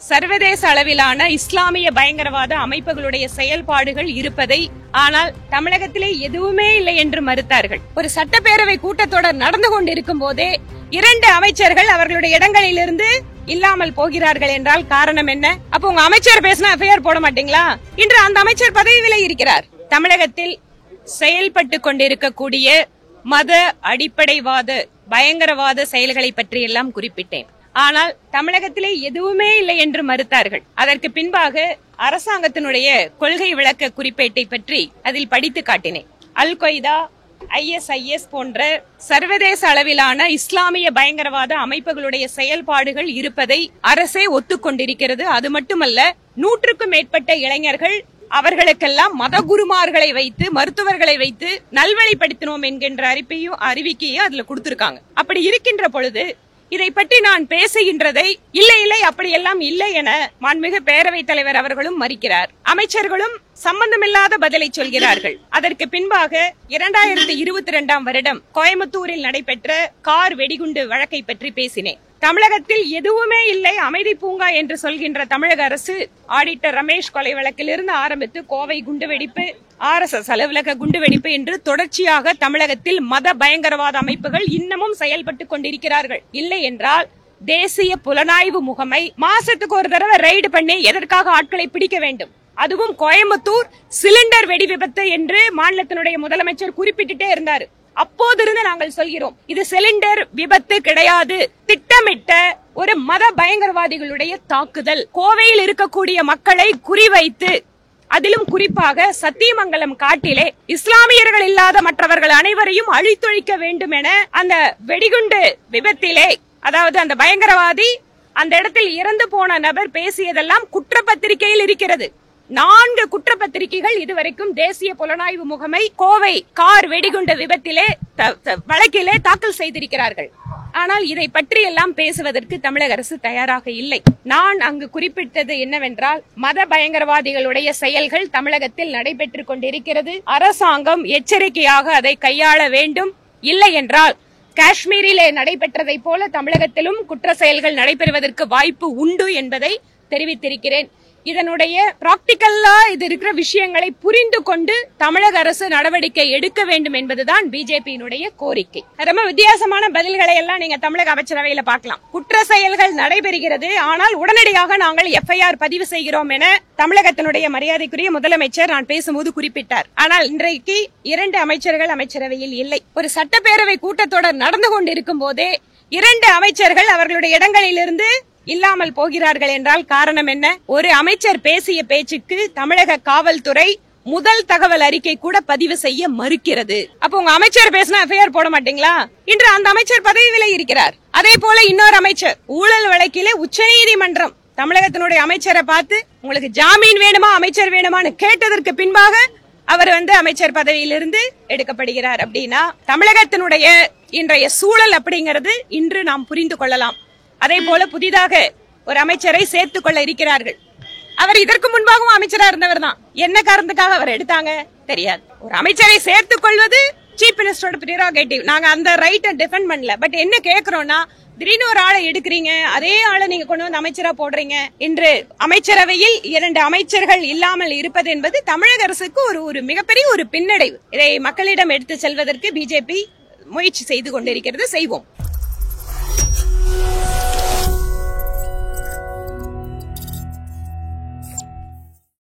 சர்வதேச அளவிலான இஸ்லாமிய பயங்கரவாத அமைப்புகளுடைய செயல்பாடுகள் இருப்பதை, ஆனால் தமிழகத்திலே எதுவுமே இல்லை என்று மறுத்தார்கள். ஒரு சட்டப்பேரவை கூட்டத்தொடர் நடந்து கொண்டிருக்கும் போதே 2 அமைச்சர்கள் அவர்களுடைய இடங்களிலிருந்து இல்லாமல் போகிறார்கள் என்றால் காரணம் என்ன? அப்ப உங்க அமைச்சர் பேசினா எஃப்ஐஆர் போட மாட்டீங்களா? இன்று அந்த அமைச்சர் பதவி விலகி இருக்கிறார். தமிழகத்தில் செயல்பட்டு கொண்டிருக்கக்கூடிய மத அடிப்படைவாத பயங்கரவாத செயல்களை பற்றி எல்லாம் குறிப்பிட்டேன். ஆனால் தமிழகத்திலே எதுவுமே இல்லை என்று மறுத்தார்கள். அதற்கு பின்பாக அரசாங்கத்தினுடைய கொள்கை விளக்க குறிப்பேட்டை பற்றி அதில் படித்து காட்டினேன். அல் கொய்தா, ISIS போன்ற சர்வதேச அளவிலான இஸ்லாமிய பயங்கரவாத அமைப்புகளுடைய செயல்பாடுகள் இருப்பதை அரசே ஒத்துக்கொண்டிருக்கிறது. அது மட்டுமல்ல, 100க்கும் மேற்பட்ட இளைஞர்கள் அவர்களுக்கெல்லாம் மதகுருமார்களை வைத்து, மருத்துவர்களை வைத்து நல்வழிப்படுத்தினோம் என்கின்ற அறிவிக்கையும் அதுல கொடுத்திருக்காங்க. அப்படி இருக்கின்ற பொழுது இதை பற்றி நான் பேசுகின்றதை இல்லை அப்படியெல்லாம் இல்லை என மாண்புமிகு பேரவைத் தலைவர் அவர்களும் மறுக்கிறார். அமைச்சர்களும் சம்பந்தமில்லாத பதிலை சொல்கிறார்கள். அதற்கு பின்பாக 2022ஆம் வருடம் கோயம்புத்தூரில் நடைபெற்ற கார் வெடிகுண்டு வழக்கை பற்றி பேசினேன். தமிழகத்தில் எதுவுமே இல்லை, அமைதி பூங்கா என்று சொல்கின்ற தமிழக அரசு ஆடிட்டர் ரமேஷ் கொலை வழக்கிலிருந்து ஆரம்பித்து கோவை குண்டுவெடிப்பு, RSS அலுவலக குண்டுவெடிப்பு என்று தொடர்ச்சியாக தமிழகத்தில் மத பயங்கரவாத அமைப்புகள் இன்னமும் செயல்பட்டுக் கொண்டிருக்கிறார்கள். இல்லை என்றால் தேசிய புலனாய்வு முகமை மாசத்துக்கு ஒரு தடவை ரெய்டு பண்ணி எதற்காக ஆட்களை பிடிக்க வேண்டும்? அதுவும் கோயம்புத்தூர் சிலிண்டர் வெடி விபத்து என்று மாநிலத்தினுடைய முதலமைச்சர் குறிப்பிட்டுட்டே இருந்தார். அப்போதிருந்து நாங்கள் சொல்கிறோம், இது சிலிண்டர் விபத்து கிடையாது, திட்டமிட்ட ஒரு மத பயங்கரவாதிகளுடைய தாக்குதல். கோவையில் இருக்கக்கூடிய மக்களை குறிவைத்து, அதிலும் குறிப்பாக சத்தியமங்கலம் காட்டிலே இஸ்லாமியர்கள் இல்லாத மற்றவர்கள் அனைவரையும் அழித்தொழிக்க வேண்டும் என அந்த வெடிகுண்டு விபத்திலே, அதாவது அந்த பயங்கரவாதி அந்த இடத்தில் இறந்து போன நபர் பேசியதெல்லாம் குற்றப்பத்திரிகையில் இருக்கிறது. 4 குற்றப்பத்திரிகைகள் இதுவரைக்கும் தேசிய புலனாய்வு முகமை கோவை கார் வெடிகுண்டு விபத்திலே வழக்கிலே தாக்கல் செய்திருக்கிறார்கள். ஆனால் இதை பற்றி எல்லாம் பேசுவதற்கு தமிழக அரசு தயாராக இல்லை. நான் அங்கு குறிப்பிட்டது என்னவென்றால், மத பயங்கரவாதிகளுடைய செயல்கள் தமிழகத்தில் நடைபெற்றுக் கொண்டிருக்கிறது. அரசாங்கம் எச்சரிக்கையாக அதை கையாள வேண்டும். இல்லை என்றால் காஷ்மீரிலே நடைபெற்றதை போல தமிழகத்திலும் குற்ற செயல்கள் நடைபெறுவதற்கு வாய்ப்பு உண்டு என்பதை தெரிவித்திருக்கிறேன். இதனுடைய பிராக்டிகல்லா இது இருக்கிற விஷயங்களை புரிந்து கொண்டு தமிழக அரசு நடவடிக்கை எடுக்க வேண்டும் என்பதுதான் பிஜேபியினுடைய கோரிக்கை. ரொம்ப வித்தியாசமான பதில்களை எல்லாம் நீங்க தமிழக அமைச்சரவையில பார்க்கலாம். குற்ற செயல்கள் நடைபெறுகிறது, ஆனால் உடனடியாக நாங்கள் FIR பதிவு செய்கிறோம் என தமிழகத்தினுடைய மரியாதைக்குரிய முதலமைச்சர் நான் பேசும்போது குறிப்பிட்டார். ஆனால் இன்றைக்கு 2 அமைச்சர்கள் அமைச்சரவையில் இல்லை. ஒரு சட்டப்பேரவை கூட்டத்தொடர் நடந்து கொண்டிருக்கும் போதே 2 அமைச்சர்கள் அவர்களுடைய இடங்களிலிருந்து இல்லாமல் போகிறார்கள் என்றால் காரணம் என்ன? ஒரு அமைச்சர் பேசிய பேச்சுக்கு தமிழக காவல்துறை முதல் தகவல் அறிக்கை கூட பதிவு செய்ய மறுக்கிறது. அப்ப உங்க அமைச்சர் பேசினா எஃப்ஐஆர் போட மாட்டீங்களா? இன்று அந்த அமைச்சர் பதவி விலகி இருக்கிறார். அதே போல இன்னொரு அமைச்சர் ஊழல் வழக்கிலே உச்சநீதிமன்றம் தமிழகத்தினுடைய அமைச்சரை பார்த்து உங்களுக்கு ஜாமீன் வேணுமா, அமைச்சர் வேணுமான்னு கேட்டதற்கு பின்பாக அவர் அமைச்சர் பதவியிலிருந்து எடுக்கப்படுகிறார். அப்படின்னா தமிழகத்தினுடைய இன்றைய சூழல் அப்படிங்கிறது இன்று நாம் புரிந்து கொள்ளலாம். அதே போல புதிதாக ஒரு அமைச்சரை சேர்த்துக் கொள்ள இருக்கிறார்கள். அவர் இதற்கு முன்பாகவும் அமைச்சரா இருந்தவர் தான். என்ன காரணத்துக்காக அவர் எடுத்தாங்க தெரியாது. ஒரு அமைச்சரை சேர்த்துக் கொள்வது சீஃப் மினிஸ்டரோட பிரெரோகேட்டிவ். நாங்க அந்த ரைட்டை டிஃபெண்ட் பண்ணல. பட் என்ன கேட்கிறோம்னா, திடீர்னு ஒரு ஆளை எடுக்கிறீங்க, அதே ஆளை நீங்க கொண்டு வந்து அமைச்சரா போடுறீங்க. இன்று அமைச்சரவையில் 2 அமைச்சர்கள் இல்லாமல் இருப்பது என்பது தமிழக அரசுக்கு ஒரு மிகப்பெரிய ஒரு பின்னடைவு. இதை மக்களிடம் எடுத்து செல்வதற்கு பிஜேபி முயற்சி செய்து கொண்டிருக்கிறது. செய்வோம்.